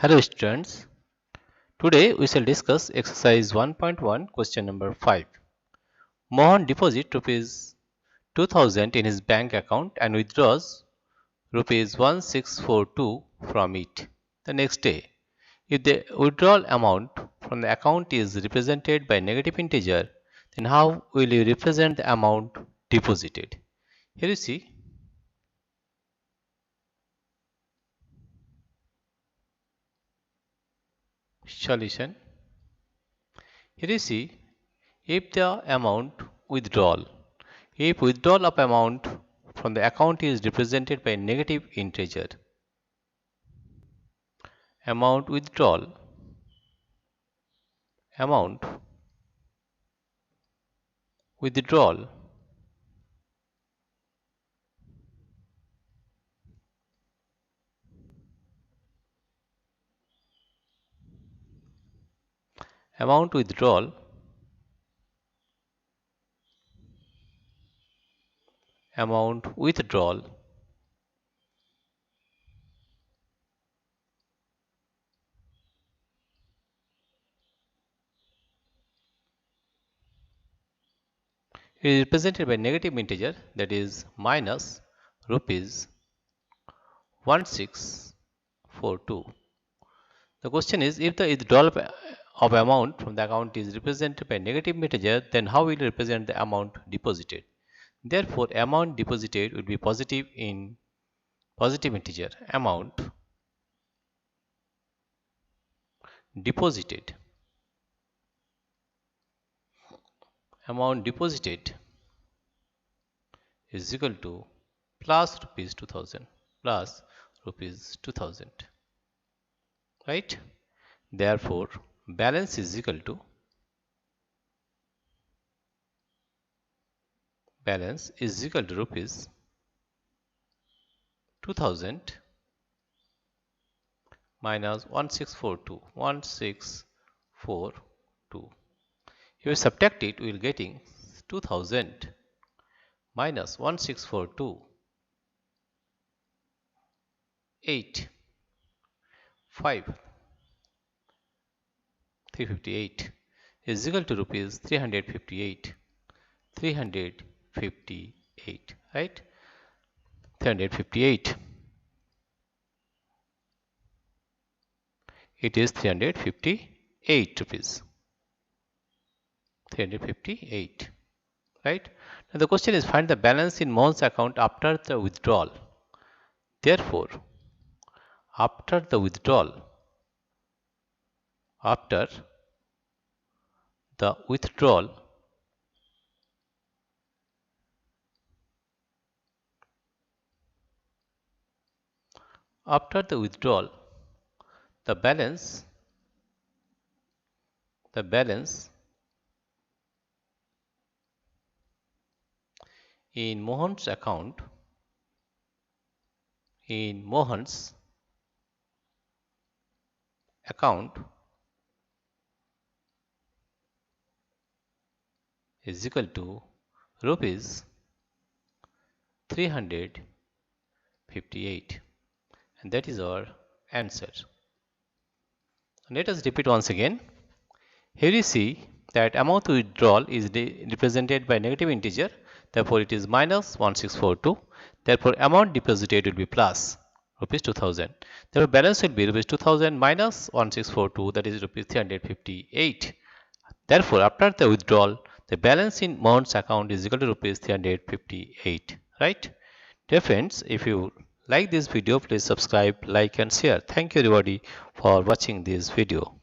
Hello students, today we shall discuss exercise 1.1 question number 5. Mohan deposits rupees 2000 in his bank account and withdraws rupees 1642 from it the next day. If the withdrawal amount from the account is represented by negative integer, then how will you represent the amount deposited? Here you see solution. Here you see if the amount withdrawal If withdrawal of amount from the account is represented by negative integer, amount withdrawal, amount withdrawal, amount withdrawal, amount withdrawal is represented by negative integer, that is minus rupees 1642. The question is, if the withdrawal of amount from the account is represented by negative integer, then how will you represent the amount deposited? Therefore, amount deposited will be positive in positive integer. Amount deposited is equal to plus rupees 2000 plus rupees 2000, right? Therefore, balance is equal to rupees 2000 minus 1642. If we subtract it, we will getting 2000 minus 1642 8 5 358 is equal to rupees 358, right? 358. It is 358 rupees. 358, right? Now the question is, find the balance in Mohan's account after the withdrawal. Therefore, after the withdrawal, the withdrawal the balance in Mohan's account is equal to rupees 358, and that is our answer. Let us repeat once again. Here you see that amount withdrawal is represented by negative integer, therefore it is minus 1642. Therefore amount deposited will be plus rupees 2000. Therefore balance will be rupees 2000 minus 1642, that is rupees 358. Therefore after the withdrawal, the balance in Mohan's account is equal to rupees 358, right? Dear friends, if you like this video, please subscribe, like and share. Thank you everybody for watching this video.